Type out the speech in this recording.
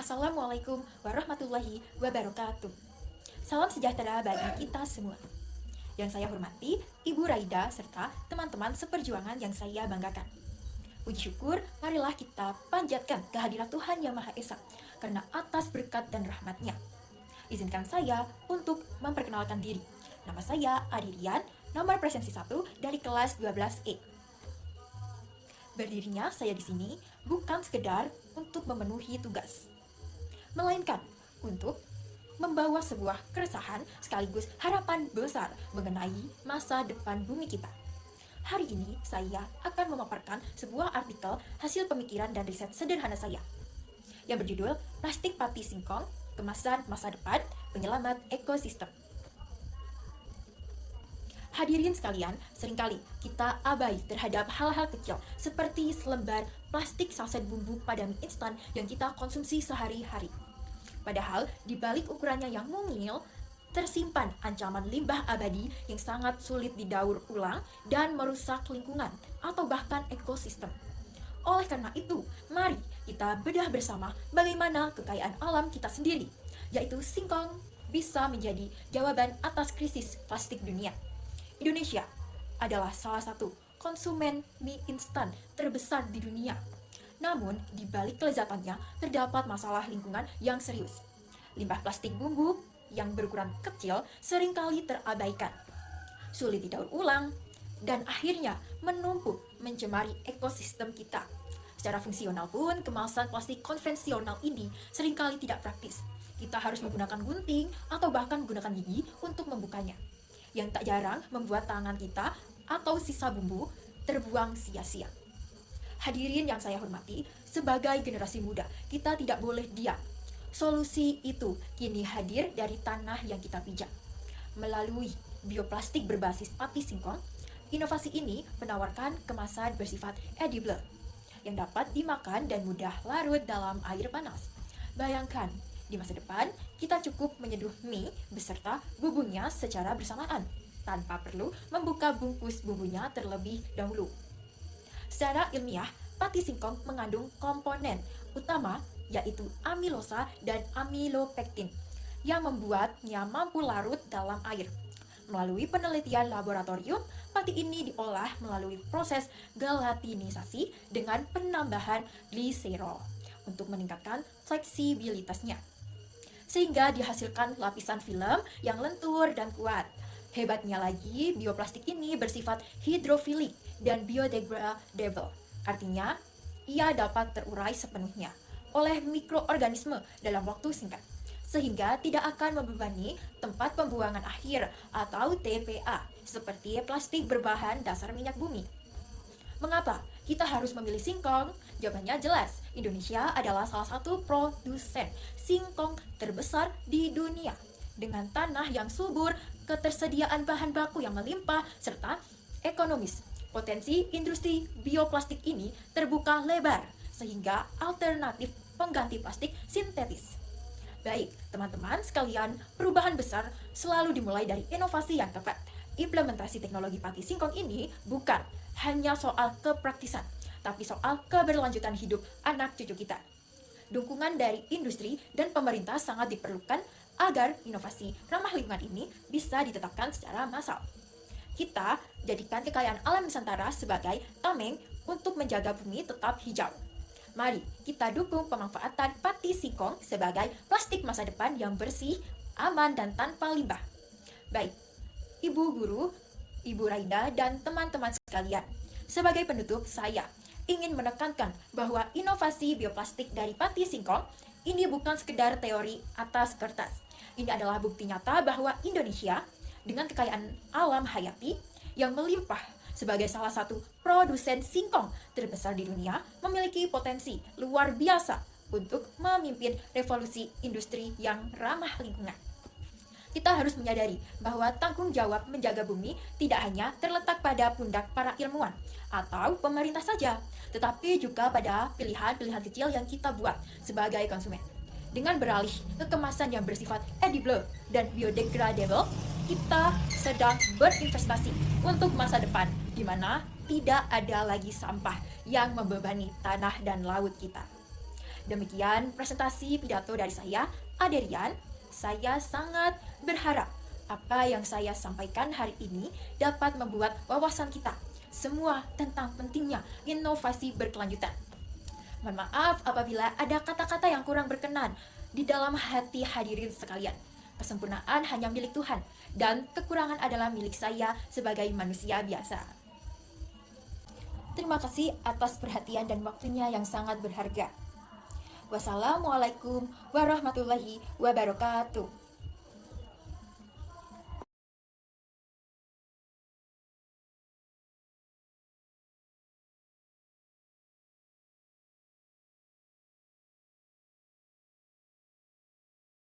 Assalamualaikum warahmatullahi wabarakatuh. Salam sejahtera bagi kita semua. Yang saya hormati, Ibu Raida serta teman-teman seperjuangan yang saya banggakan. Puji syukur, marilah kita panjatkan kehadirat Tuhan Yang Maha Esa karena atas berkat dan rahmat-Nya. Izinkan saya untuk memperkenalkan diri. Nama saya Adirian, nomor presensi 1 dari kelas 12E. Berdirinya saya di sini bukan sekedar untuk memenuhi tugas, melainkan untuk membawa sebuah keresahan sekaligus harapan besar mengenai masa depan bumi kita. Hari ini saya akan memaparkan sebuah artikel hasil pemikiran dan riset sederhana saya yang berjudul Plastik Pati Singkong, Kemasan Masa Depan, Penyelamat Ekosistem. Hadirin sekalian, seringkali kita abai terhadap hal-hal kecil seperti selembar plastik saset bumbu pada mie instan yang kita konsumsi sehari-hari. Padahal, di balik ukurannya yang mungil, tersimpan ancaman limbah abadi yang sangat sulit didaur ulang dan merusak lingkungan atau bahkan ekosistem. Oleh karena itu, mari kita bedah bersama bagaimana kekayaan alam kita sendiri, yaitu singkong, bisa menjadi jawaban atas krisis plastik dunia. Indonesia adalah salah satu konsumen mie instan terbesar di dunia. Namun, di balik kelezatannya terdapat masalah lingkungan yang serius. Limbah plastik bumbu yang berukuran kecil seringkali terabaikan, sulit didaur ulang, dan akhirnya menumpuk mencemari ekosistem kita. Secara fungsional pun, kemasan plastik konvensional ini seringkali tidak praktis. Kita harus menggunakan gunting atau bahkan menggunakan gigi untuk membukanya, yang tak jarang membuat tangan kita atau sisa bumbu terbuang sia-sia. Hadirin yang saya hormati, sebagai generasi muda, kita tidak boleh diam. Solusi itu kini hadir dari tanah yang kita pijak. Melalui bioplastik berbasis pati singkong, inovasi ini menawarkan kemasan bersifat edible, yang dapat dimakan dan mudah larut dalam air panas. Bayangkan, di masa depan, kita cukup menyeduh mie beserta bumbunya secara bersamaan, tanpa perlu membuka bungkus bumbunya terlebih dahulu. Secara ilmiah, pati singkong mengandung komponen utama yaitu amilosa dan amilopektin yang membuatnya mampu larut dalam air. Melalui penelitian laboratorium, pati ini diolah melalui proses gelatinisasi dengan penambahan gliserol untuk meningkatkan fleksibilitasnya, sehingga dihasilkan lapisan film yang lentur dan kuat. Hebatnya lagi, bioplastik ini bersifat hidrofilik dan biodegradable. Artinya, ia dapat terurai sepenuhnya oleh mikroorganisme dalam waktu singkat, sehingga tidak akan membebani tempat pembuangan akhir atau TPA seperti plastik berbahan dasar minyak bumi. Mengapa kita harus memilih singkong? Jawabannya jelas, Indonesia adalah salah satu produsen singkong terbesar di dunia. Dengan tanah yang subur, ketersediaan bahan baku yang melimpah, serta ekonomis, potensi industri bioplastik ini terbuka lebar, sehingga alternatif pengganti plastik sintetis. Baik, teman-teman sekalian, perubahan besar selalu dimulai dari inovasi yang tepat. Implementasi teknologi pati singkong ini bukan hanya soal kepraktisan, tapi soal keberlanjutan hidup anak cucu kita. Dukungan dari industri dan pemerintah sangat diperlukan agar inovasi ramah lingkungan ini bisa ditetapkan secara massal. Kita jadikan kekayaan alam Nusantara sebagai tameng untuk menjaga bumi tetap hijau. Mari kita dukung pemanfaatan pati singkong sebagai plastik masa depan yang bersih, aman, dan tanpa limbah. Baik, Ibu Guru, Ibu Raida, dan teman-teman sekalian, sebagai penutup saya ingin menekankan bahwa inovasi bioplastik dari pati singkong ini bukan sekedar teori atas kertas. Ini adalah bukti nyata bahwa Indonesia dengan kekayaan alam hayati yang melimpah sebagai salah satu produsen singkong terbesar di dunia memiliki potensi luar biasa untuk memimpin revolusi industri yang ramah lingkungan. Kita harus menyadari bahwa tanggung jawab menjaga bumi tidak hanya terletak pada pundak para ilmuwan atau pemerintah saja, tetapi juga pada pilihan-pilihan kecil yang kita buat sebagai konsumen. Dengan beralih ke kemasan yang bersifat edible dan biodegradable, kita sedang berinvestasi untuk masa depan di mana tidak ada lagi sampah yang membebani tanah dan laut kita. Demikian presentasi pidato dari saya, Aderian. Saya sangat berharap apa yang saya sampaikan hari ini dapat membuat wawasan kita semua tentang pentingnya inovasi berkelanjutan. Mohon maaf apabila ada kata-kata yang kurang berkenan di dalam hati hadirin sekalian. Kesempurnaan hanya milik Tuhan, dan kekurangan adalah milik saya sebagai manusia biasa. Terima kasih atas perhatian dan waktunya yang sangat berharga. Wassalamualaikum warahmatullahi wabarakatuh.